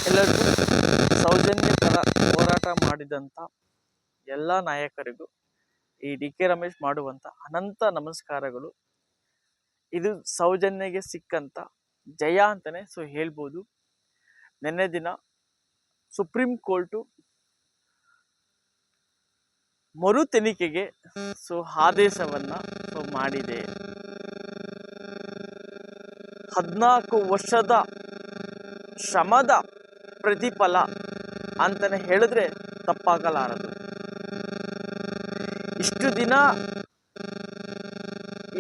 ಎಲ್ಲರಿಗೂ ಸೌಜನ್ಯ ಪರ ಹೋರಾಟ ಮಾಡಿದಂಥ ಎಲ್ಲ ನಾಯಕರಿಗೂ ಈ ಡಿ ಕೆ ರಮೇಶ್ ಮಾಡುವಂಥ ಅನಂತ ನಮಸ್ಕಾರಗಳು. ಇದು ಸೌಜನ್ಯಗೆ ಸಿಕ್ಕಂತ ಜಯ ಅಂತಾನೆ ಹೇಳ್ಬೋದು. ನಿನ್ನೆ ದಿನ ಸುಪ್ರೀಂ ಕೋರ್ಟು ಮರು ತನಿಖೆಗೆ ಆದೇಶವನ್ನ ಮಾಡಿದೆ. 14 ವರ್ಷದ ಶ್ರಮದ ಪ್ರತಿಫಲ ಅಂತಾನೆ ಹೇಳಿದ್ರೆ ತಪ್ಪಾಗಲಾರದು. ಇಷ್ಟು ದಿನ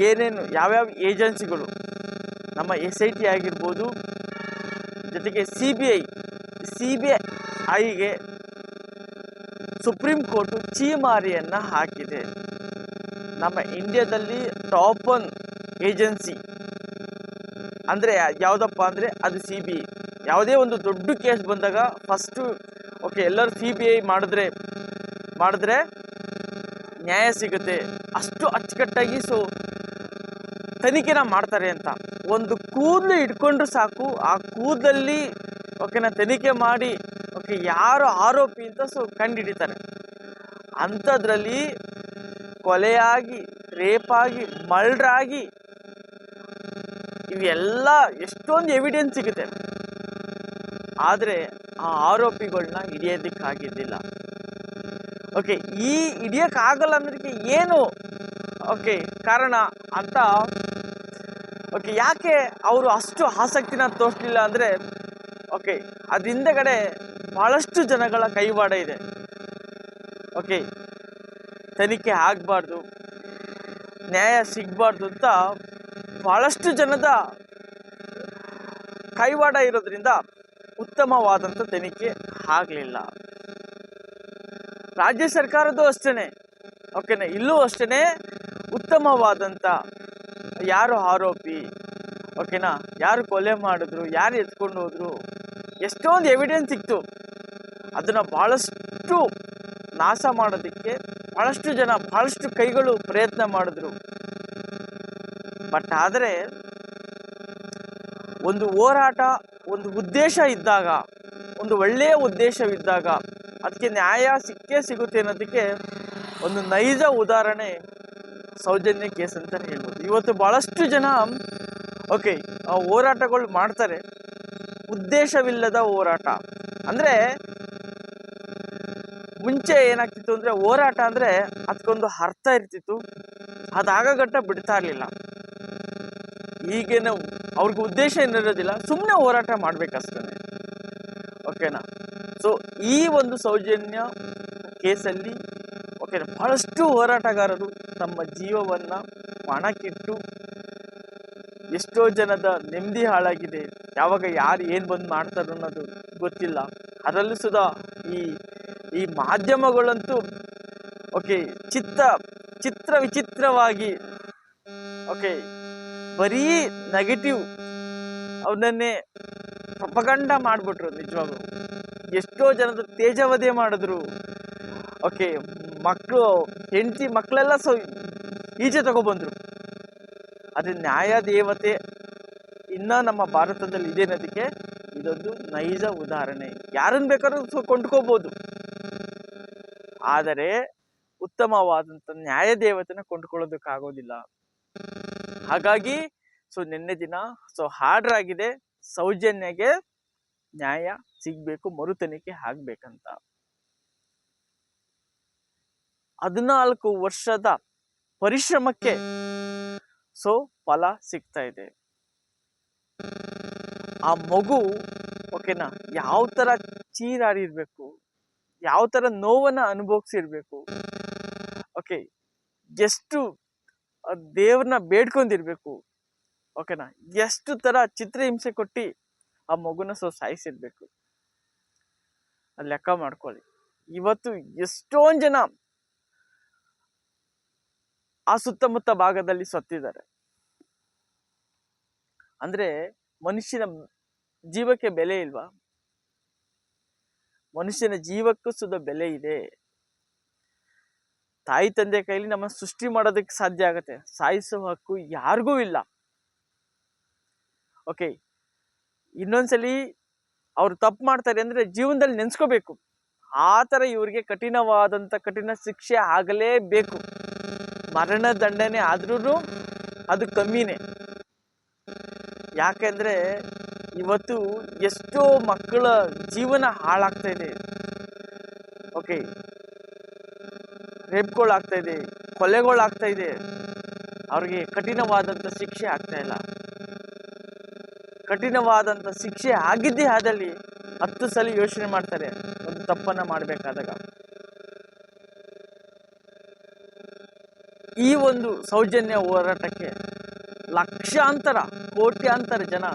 ಏನೇನು ಯಾವ್ಯಾವ ಏಜೆನ್ಸಿಗಳು ನಮ್ಮ SIT ಆಗಿರ್ಬೋದು, ಜೊತೆಗೆ CBIಗೆ ಸುಪ್ರೀಂ ಕೋರ್ಟು ಚೀಮಾರಿಯನ್ನ ಹಾಕಿದೆ. ನಮ್ಮ ಇಂಡಿಯಾದಲ್ಲಿ ಟಾಪ್ 1 ಏಜೆನ್ಸಿ ಅಂದರೆ ಯಾವುದಪ್ಪ ಅಂದರೆ ಅದು CBI. ಯಾವುದೇ ಒಂದು ದೊಡ್ಡ ಕೇಸ್ ಬಂದಾಗ ಫಸ್ಟು ಎಲ್ಲರೂ CBI ಮಾಡಿದ್ರೆ ನ್ಯಾಯ ಸಿಗುತ್ತೆ, ಅಷ್ಟು ಅಚ್ಚುಕಟ್ಟಾಗಿ ತನಿಖೆನ ಮಾಡ್ತಾರೆ ಅಂತ. ಒಂದು ಕೂದಲು ಇಟ್ಕೊಂಡ್ರು ಸಾಕು, ಆ ಕೂದಲಲ್ಲಿ ತನಿಖೆ ಮಾಡಿ ಯಾರು ಆರೋಪಿ ಅಂತ ಕಂಡುಹಿಡಿತಾರೆ. ಅಂಥದ್ರಲ್ಲಿ ಕೊಲೆಯಾಗಿ, ರೇಪಾಗಿ, ಮರ್ಡರಾಗಿ ಇವೆಲ್ಲ ಎಷ್ಟೊಂದು ಎವಿಡೆನ್ಸ್ ಸಿಗುತ್ತೆ. ಆದರೆ ಆ ಆರೋಪಿಗಳನ್ನ ಹಿಡಿಯೋದಕ್ಕಾಗಿದ್ದಿಲ್ಲ. ಈ ಹಿಡಿಯೋಕ್ಕಾಗಲ್ಲ ಅನ್ನೋದಕ್ಕೆ ಏನು ಕಾರಣ ಅಂತ ಯಾಕೆ ಅವರು ಅಷ್ಟು ಆಸಕ್ತಿನ ತೋರಿಸಲಿಲ್ಲ ಅಂದರೆ ಅದ್ರ ಹಿಂದೆಗಡೆ ಬಹಳಷ್ಟು ಜನಗಳ ಕೈವಾಡ ಇದೆ. ತನಿಖೆ ಆಗಬಾರ್ದು, ನ್ಯಾಯ ಸಿಗಬಾರ್ದು ಅಂತ ಬಹಳಷ್ಟು ಜನದ ಕೈವಾಡ ಇರೋದ್ರಿಂದ ಉತ್ತಮವಾದಂಥ ತನಿಖೆ ಆಗಲಿಲ್ಲ. ರಾಜ್ಯ ಸರ್ಕಾರದ್ದು ಅಷ್ಟೇ, ಇಲ್ಲೂ ಅಷ್ಟೇ ಉತ್ತಮವಾದಂಥ ಯಾರು ಆರೋಪಿ, ಯಾರು ಕೊಲೆ ಮಾಡಿದ್ರು, ಯಾರು ಎತ್ಕೊಂಡು ಹೋದ್ರು, ಎಷ್ಟೊಂದು ಎವಿಡೆನ್ಸ್ ಸಿಕ್ತು. ಅದನ್ನು ಬಹಳಷ್ಟು ನಾಶ ಮಾಡೋದಕ್ಕೆ ಬಹಳಷ್ಟು ಜನ, ಬಹಳಷ್ಟು ಕೈಗಳು ಪ್ರಯತ್ನ ಮಾಡಿದ್ರು. ಬಟ್ ಆದರೆ ಒಂದು ಹೋರಾಟ, ಒಂದು ಉದ್ದೇಶ ಇದ್ದಾಗ, ಒಂದು ಒಳ್ಳೆಯ ಉದ್ದೇಶವಿದ್ದಾಗ ಅದಕ್ಕೆ ನ್ಯಾಯ ಸಿಕ್ಕೇ ಸಿಗುತ್ತೆ ಅನ್ನೋದಕ್ಕೆ ಒಂದು ನೈಜ ಉದಾಹರಣೆ ಸೌಜನ್ಯ ಕೇಸ್ ಅಂತ ಹೇಳ್ಬೋದು. ಇವತ್ತು ಬಹಳಷ್ಟು ಜನ ಹೋರಾಟಗಳು ಮಾಡ್ತಾರೆ, ಉದ್ದೇಶವಿಲ್ಲದ ಹೋರಾಟ. ಅಂದರೆ ಮುಂಚೆ ಏನಾಗ್ತಿತ್ತು ಅಂದರೆ ಹೋರಾಟ ಅಂದರೆ ಅದಕ್ಕೊಂದು ಅರ್ಥ ಇರ್ತಿತ್ತು, ಅದಾಗಗಟ್ಟ ಬಿಡ್ತಾ ಇರಲಿಲ್ಲ. ಈಗೇನು ಅವ್ರಿಗೆ ಉದ್ದೇಶ ಏನಿರೋದಿಲ್ಲ, ಸುಮ್ಮನೆ ಹೋರಾಟ ಮಾಡ್ಬೇಕಷ್ಟೇ. ಈ ಒಂದು ಸೌಜನ್ಯ ಕೇಸಲ್ಲಿ ಬಹಳಷ್ಟು ಹೋರಾಟಗಾರರು ತಮ್ಮ ಜೀವವನ್ನು ಪಣಕ್ಕಿಟ್ಟು, ಎಷ್ಟೋ ಜನದ ನೆಮ್ಮದಿ ಹಾಳಾಗಿದೆ. ಯಾವಾಗ ಯಾರು ಏನು ಬಂದು ಮಾಡ್ತಾರೆ ಅನ್ನೋದು ಗೊತ್ತಿಲ್ಲ. ಅದರಲ್ಲೂ ಸುಧಾ ಈ ಮಾಧ್ಯಮಗಳಂತೂ ಚಿತ್ರ ವಿಚಿತ್ರವಾಗಿ ಬರೀ ನೆಗೆಟಿವ್ ಅವನನ್ನೇ ಪ್ರಪಗಂಡ ಮಾಡಿಬಿಟ್ರು. ನಿಜವಾಗ್ಲೂ ಎಷ್ಟೋ ಜನದ ತೇಜವಧೆ ಮಾಡಿದ್ರು. ಮಕ್ಕಳು, ಹೆಂಡತಿ ಮಕ್ಕಳೆಲ್ಲ ಈಚೆ ತಗೊಬಂದ್ರು. ಅದು ನ್ಯಾಯ ದೇವತೆ ಇನ್ನ ನಮ್ಮ ಭಾರತದಲ್ಲಿ ಇದೆ ಅನ್ನೋದಕ್ಕೆ ಇದೊಂದು ನೈಜ ಉದಾಹರಣೆ. ಯಾರನ್ನು ಬೇಕಾದ್ರೂ ಕೊಂಡ್ಕೋಬಹುದು, ಆದರೆ ಉತ್ತಮವಾದಂಥ ನ್ಯಾಯ ದೇವತೆನ ಕೊಂಡ್ಕೊಳ್ಳೋದಕ್ಕಾಗೋದಿಲ್ಲ. ಹಾಗಾಗಿ ನಿನ್ನೆ ದಿನ ಆರ್ಡರ್ ಆಗಿದೆ, ಸೌಜನ್ಯಗೆ ನ್ಯಾಯ ಸಿಗ್ಬೇಕು, ಮರು ತನಿಖೆ ಆಗ್ಬೇಕಂತ. 14 ವರ್ಷದ ಪರಿಶ್ರಮಕ್ಕೆ ಫಲ ಸಿಗ್ತಾ ಇದೆ. ಆ ಮಗು ಯಾವ ತರ ಚೀರಾಡಿರ್ಬೇಕು, ಯಾವ ತರ ನೋವನ್ನ ಅನುಭವಿಸಿರ್ಬೇಕು, ಎಷ್ಟು ದೇವ್ರನ್ನ ಬೇಡ್ಕೊಂಡಿರ್ಬೇಕು, ಎಷ್ಟು ತರ ಚಿತ್ರಹಿಂಸೆ ಕೊಟ್ಟು ಆ ಮಗುನ ಸಾಯಿಸಿರ್ಬೇಕು. ಲೆಕ್ಕ ಮಾಡ್ಕೊಳ್ಳಿ. ಇವತ್ತು ಎಷ್ಟೊಂದು ಜನ ಆ ಸುತ್ತಮುತ್ತ ಭಾಗದಲ್ಲಿ ಸತ್ತಿದ್ದಾರೆ. ಅಂದ್ರೆ ಮನುಷ್ಯನ ಜೀವಕ್ಕೆ ಬೆಲೆ ಇಲ್ವಾ? ಮನುಷ್ಯನ ಜೀವಕ್ಕೂ ಸುದ ಬೆಲೆ ಇದೆ. ತಾಯಿ ತಂದೆ ಕೈಲಿ ನಮ್ಮ ಸೃಷ್ಟಿ ಮಾಡೋದಕ್ಕೆ ಸಾಧ್ಯ ಆಗತ್ತೆ, ಸಾಯಿಸೋ ಹಕ್ಕು ಯಾರಿಗೂ ಇಲ್ಲ. ಇನ್ನೊಂದ್ಸಲಿ ಅವ್ರು ತಪ್ಪು ಮಾಡ್ತಾರೆ ಅಂದರೆ ಜೀವನದಲ್ಲಿ ನೆನೆಸ್ಕೋಬೇಕು. ಆ ಥರ ಇವ್ರಿಗೆ ಕಠಿಣ ಶಿಕ್ಷೆ ಆಗಲೇಬೇಕು. ಮರಣ ದಂಡನೆ ಆದ್ರೂ ಅದು ಕಮ್ಮಿನೇ. ಯಾಕೆಂದರೆ ಇವತ್ತು ಎಷ್ಟೋ ಮಕ್ಕಳ ಜೀವನ ಹಾಳಾಗ್ತಾ ಇದೆ. ಓಕೆ, ರೇಪ್ಗಳಾಗ್ತಾ ಇದೆ, ಕೊಲೆಗಳಾಗ್ತಾ ಇದೆ. ಅವ್ರಿಗೆ ಕಠಿಣವಾದಂಥ ಶಿಕ್ಷೆ ಆಗ್ತಾ ಇಲ್ಲ. ಕಠಿಣವಾದಂಥ ಶಿಕ್ಷೆ ಆಗಿದ್ದೇ ಆದಲ್ಲಿ 10 ಸಲ ಯೋಚನೆ ಮಾಡ್ತಾರೆ ಒಂದು ತಪ್ಪನ್ನ ಮಾಡಬೇಕಾದಾಗ. ಈ ಒಂದು ಸೌಜನ್ಯ ಹೋರಾಟಕ್ಕೆ ಲಕ್ಷಾಂತರ ಕೋಟ್ಯಾಂತರ ಜನ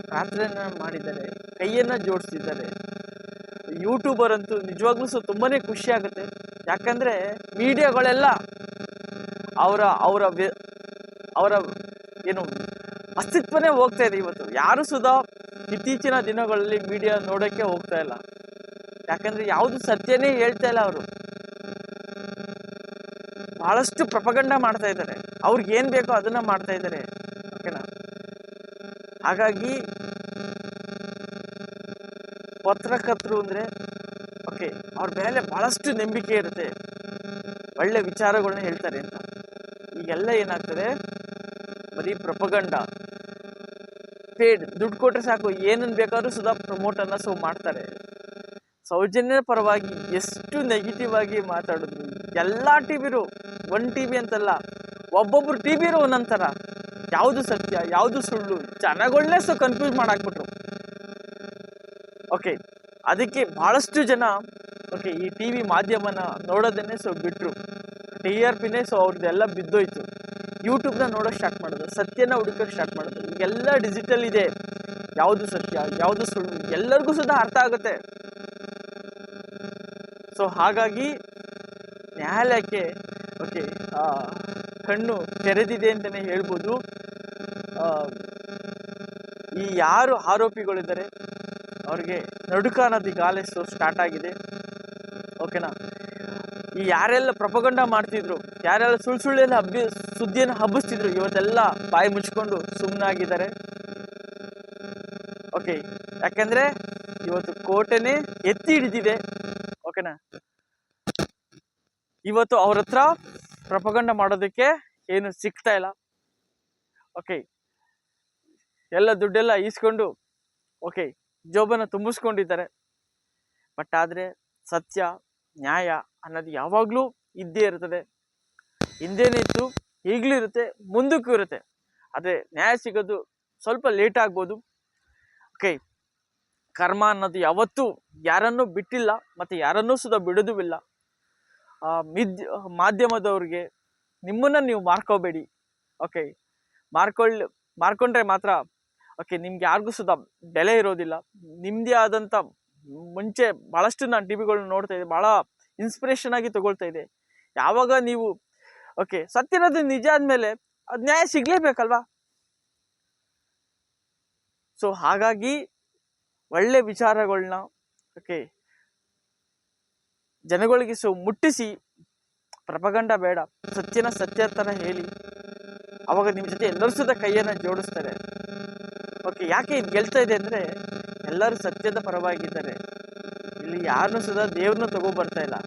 ಪ್ರಾರ್ಥನೆ ಮಾಡಿದ್ದಾರೆ, ಕೈಯನ್ನ ಜೋಡಿಸಿದ್ದಾರೆ. ಯೂಟ್ಯೂಬರ್ ಅಂತೂ ನಿಜವಾಗ್ಲೂ ಸಹ ತುಂಬಾನೇ ಖುಷಿ ಆಗುತ್ತೆ. ಯಾಕಂದ್ರೆ ಮೀಡಿಯಾಗಳೆಲ್ಲ ಅವರ ಅವರ ಅವರ ಏನು ಅಸ್ತಿತ್ವನೇ ಹೋಗ್ತಾ ಇದೆ. ಇವತ್ತು ಯಾರು ಸುಧಾ ಇತ್ತೀಚಿನ ದಿನಗಳಲ್ಲಿ ಮೀಡಿಯಾ ನೋಡೋಕ್ಕೆ ಹೋಗ್ತಾ ಇಲ್ಲ. ಯಾಕಂದ್ರೆ ಯಾವುದು ಸತ್ಯನೇ ಹೇಳ್ತಾ ಇಲ್ಲ. ಅವರು ಬಹಳಷ್ಟು ಪ್ರಪಗಂಡ ಮಾಡ್ತಾ ಇದ್ದಾರೆ. ಅವ್ರಿಗೆ ಏನ್ ಬೇಕೋ ಅದನ್ನ ಮಾಡ್ತಾ ಇದ್ದಾರೆ. ಓಕೆನಾ? ಹಾಗಾಗಿ ಪತ್ರಕರ್ತರು ಅಂದ್ರೆ ಓಕೆ, ಅವ್ರ ಮೇಲೆ ಬಹಳಷ್ಟು ನಂಬಿಕೆ ಇರುತ್ತೆ, ಒಳ್ಳೆ ವಿಚಾರಗಳನ್ನ ಹೇಳ್ತಾರೆ ಅಂತ. ಈಗೆಲ್ಲ ಏನಾಗ್ತದೆ, ಬರೀ ಪ್ರಪಗಂಡ, ಪೇಡ್ ದುಡ್ಡು ಕೊಟ್ರೆ ಸಾಕು, ಏನನ್ ಬೇಕಾದ್ರೂ ಸುಧಾ ಪ್ರಮೋಟ್ ಅನ್ನ ಮಾಡ್ತಾರೆ. ಸೌಜನ್ಯ ಪರವಾಗಿ ಎಷ್ಟು ನೆಗೆಟಿವ್ ಆಗಿ ಮಾತಾಡಿದ್ರು ಎಲ್ಲಾ ಟಿವಿರು, ಒಂದು ಟಿವಿ ಅಂತಲ್ಲ, ಒಬ್ಬೊಬ್ರು ಟಿವಿರು ಒಂದೊಂಥರ, ಯಾವುದು ಸತ್ಯ ಯಾವುದು ಸುಳ್ಳು ಜನಗಳನ್ನೇ ಕನ್ಫ್ಯೂಸ್ ಮಾಡಾಕ್ಬಿಟ್ರು. ಓಕೆ, ಅದಕ್ಕೆ ಬಹಳಷ್ಟು ಜನ ಓಕೆ ಈ ಟಿವಿ ಮಾಧ್ಯಮನ ನೋಡೋದನ್ನೇ ಬಿಟ್ರು. TRPನೇ ಅವ್ರದ್ದೆಲ್ಲ ಬಿದ್ದೋಯ್ತು. ಯೂಟ್ಯೂಬ್ನ ನೋಡೋಕೆ ಸ್ಟಾರ್ಟ್ ಮಾಡೋದು, ಸತ್ಯನ ಹುಡುಕೋಕೆ ಸ್ಟಾರ್ಟ್ ಮಾಡೋದು. ಈಗೆಲ್ಲ ಡಿಜಿಟಲ್ ಇದೆ, ಯಾವುದು ಸತ್ಯ ಯಾವುದು ಸುಳ್ಳು ಎಲ್ಲರಿಗೂ ಸುಧಾ ಅರ್ಥ ಆಗುತ್ತೆ. ಹಾಗಾಗಿ ನ್ಯಾಯಾಲಯಕ್ಕೆ ಓಕೆ ಕಣ್ಣು ತೆರೆದಿದೆ ಅಂತಲೇ ಹೇಳ್ಬೋದು. ಈ ಯಾರು ಆರೋಪಿಗಳಿದ್ದಾರೆ ಅವ್ರಿಗೆ ನಡುಕ ಅನ್ನೋದು ಈಗಾಗಲೇ ಸ್ಟಾರ್ಟ್ ಆಗಿದೆ. ಓಕೆನಾ? ಈ ಯಾರೆಲ್ಲ ಪ್ರಪಗಂಡ ಮಾಡ್ತಿದ್ರು, ಯಾರೆಲ್ಲ ಸುಳ್ಳೆಲ್ಲ ಸುದ್ದಿಯನ್ನು ಹಬ್ಬಿಸ್ತಿದ್ರು, ಇವತ್ತೆಲ್ಲ ಬಾಯಿ ಮುಚ್ಕೊಂಡು ಸುಮ್ಮನಾಗಿದ್ದಾರೆ. ಓಕೆ, ಯಾಕಂದ್ರೆ ಇವತ್ತು ಕೋಟೆನೇ ಎತ್ತಿ ಹಿಡಿದಿದೆ. ಓಕೆನಾ? ಇವತ್ತು ಅವ್ರ ಹತ್ರ ಪ್ರಪಗಂಡ ಮಾಡೋದಕ್ಕೆ ಏನು ಸಿಗ್ತಾ ಇಲ್ಲ. ಓಕೆ, ಎಲ್ಲ ದುಡ್ಡೆಲ್ಲ ಈಸ್ಕೊಂಡು ಓಕೆ ಜೋಬನ್ನ ತುಂಬಿಸ್ಕೊಂಡಿದ್ದಾರೆ. ಬಟ್ ಆದರೆ ಸತ್ಯ ನ್ಯಾಯ ಅನ್ನೋದು ಯಾವಾಗಲೂ ಇದ್ದೇ ಇರ್ತದೆ. ಹಿಂದೇನೇ ಇತ್ತು, ಈಗಲೂ ಇರುತ್ತೆ, ಮುಂದಕ್ಕೂ ಇರುತ್ತೆ. ಆದರೆ ನ್ಯಾಯ ಸಿಗೋದು ಸ್ವಲ್ಪ ಲೇಟ್ ಆಗ್ಬೋದು. ಓಕೆ, ಕರ್ಮ ಅನ್ನೋದು ಯಾವತ್ತೂ ಯಾರನ್ನೂ ಬಿಟ್ಟಿಲ್ಲ, ಮತ್ತು ಯಾರನ್ನೂ ಸುಧಾ ಬಿಡೋದೂ ಇಲ್ಲ. ಮಾಧ್ಯಮದವ್ರಿಗೆ ನಿಮ್ಮನ್ನು ನೀವು ಮಾರ್ಕೋಬೇಡಿ. ಓಕೆ, ಮಾರ್ಕೊಂಡ್ರೆ ಮಾತ್ರ ಓಕೆ ನಿಮ್ಗೆ ಯಾರಿಗೂ ಸುಧಾ ಬೆಲೆ ಇರೋದಿಲ್ಲ. ನಿಮ್ಮದೇ ಆದಂಥ ಮುಂಚೆ ಭಾಳಷ್ಟು ನಾನು ಟಿವಿಗಳನ್ನ ನೋಡ್ತಾ ಇದ್ದೆ, ಭಾಳ ಇನ್ಸ್ಪಿರೇಷನ್ ಆಗಿ ತಗೊಳ್ತಾ ಇದೆ. ಯಾವಾಗ ನೀವು ಓಕೆ ಸತ್ಯನದು ನಿಜ ಆದಮೇಲೆ ಅದು ನ್ಯಾಯ ಸಿಗಲೇಬೇಕಲ್ವಾ? ಹಾಗಾಗಿ ಒಳ್ಳೆ ವಿಚಾರಗಳನ್ನ ಓಕೆ ಜನಗಳಿಗೆ ಮುಟ್ಟಿಸಿ, ಪ್ರಪಗಂಡ ಬೇಡ, ಸತ್ಯನ ಸತ್ಯ ಥರ ಹೇಳಿ, ಅವಾಗ ನಿಮ್ಮ ಜೊತೆ ಎಲ್ಲರೂ ಸುಧಾ ಕೈಯನ್ನು ಜೋಡಿಸ್ತಾರೆ. ಓಕೆ, ಯಾಕೆ ಇದು ಗೆಲ್ತಾ ಇದೆ ಅಂದರೆ ಎಲ್ಲರೂ ಸತ್ಯದ ಪರವಾಗಿದ್ದಾರೆ. ಇಲ್ಲಿ ಯಾರನ್ನೂ ಸುಧಾ ದೇವ್ರನ್ನೂ ತಗೊಬರ್ತಾ ಇಲ್ಲ.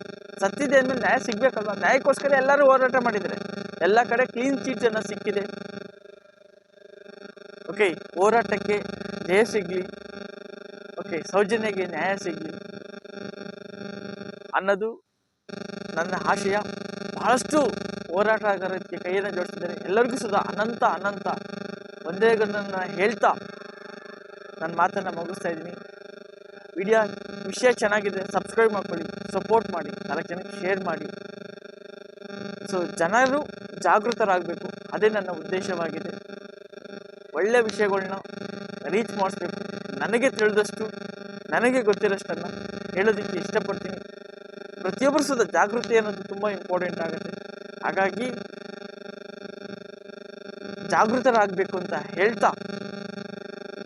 ಸತ್ಯದೆ ಅಂದಮೇಲೆ ನ್ಯಾಯ ಸಿಗ್ಬೇಕಲ್ವ? ನ್ಯಾಯಕ್ಕೋಸ್ಕರ ಎಲ್ಲರೂ ಹೋರಾಟ ಮಾಡಿದ್ದಾರೆ. ಎಲ್ಲ ಕಡೆ ಕ್ಲೀನ್ ಚೀಟ್ಸ್ ಅನ್ನ ಸಿಕ್ಕಿದೆ. ಓಕೆ, ಹೋರಾಟಕ್ಕೆ ಜಯ ಸಿಗ್ಲಿ, ಓಕೆ ಸೌಜನ್ಯಗೆ ನ್ಯಾಯ ಸಿಗ್ಲಿ ಅನ್ನೋದು ನನ್ನ ಆಶಯ. ಬಹಳಷ್ಟು ಹೋರಾಟಗಾರರಿಗೆ ಕೈಯನ್ನು ಜೋಡಿಸಿದ್ದಾರೆ. ಎಲ್ಲರಿಗೂ ಸುಧಾ ಅನಂತ ವಂದನೆಗಳನ್ನ ಹೇಳ್ತಾ ನನ್ನ ಮಾತನ್ನು ಮುಗಿಸ್ತಾ ಇದ್ದೀನಿ. ವಿಷಯ ಚೆನ್ನಾಗಿದೆ, ಸಬ್ಸ್ಕ್ರೈಬ್ ಮಾಡ್ಕೊಳ್ಳಿ, ಸಪೋರ್ಟ್ ಮಾಡಿ, 4 ಜನಕ್ಕೆ ಶೇರ್ ಮಾಡಿ. ಜನರು ಜಾಗೃತರಾಗಬೇಕು, ಅದೇ ನನ್ನ ಉದ್ದೇಶವಾಗಿದೆ. ಒಳ್ಳೆ ವಿಷಯಗಳನ್ನ ರೀಚ್ ಮಾಡಿಸ್ಬೇಕು. ನನಗೆ ತಿಳಿದಷ್ಟು, ನನಗೆ ಗೊತ್ತಿರೋಷ್ಟನ್ನು ಹೇಳೋದಕ್ಕೆ ಇಷ್ಟಪಡ್ತೀನಿ. ಪ್ರತಿಯೊಬ್ಬರು ಸುಧಾ ಜಾಗೃತಿ ಅನ್ನೋದು ತುಂಬ ಇಂಪಾರ್ಟೆಂಟ್ ಆಗುತ್ತೆ. ಹಾಗಾಗಿ ಜಾಗೃತರಾಗಬೇಕು ಅಂತ ಹೇಳ್ತಾ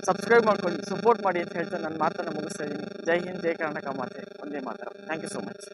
ಸಬ್ಸ್ಕ್ರೈಬ್ ಮಾಡ್ಕೊಳ್ಳಿ, ಸಪೋರ್ಟ್ ಮಾಡಿ ಅಂತ ಹೇಳ್ತಾ ನನ್ನ ಮಾತನ್ನು ಮುಗಿಸ್ತಾ ಇದ್ದೀನಿ. ಜೈ ಹಿಂದ್, ಜೈ ಕರ್ನಾಟಕ ಮಾತೆ, ಒಂದೇ ಮಾತ್ರ. Thank you so much.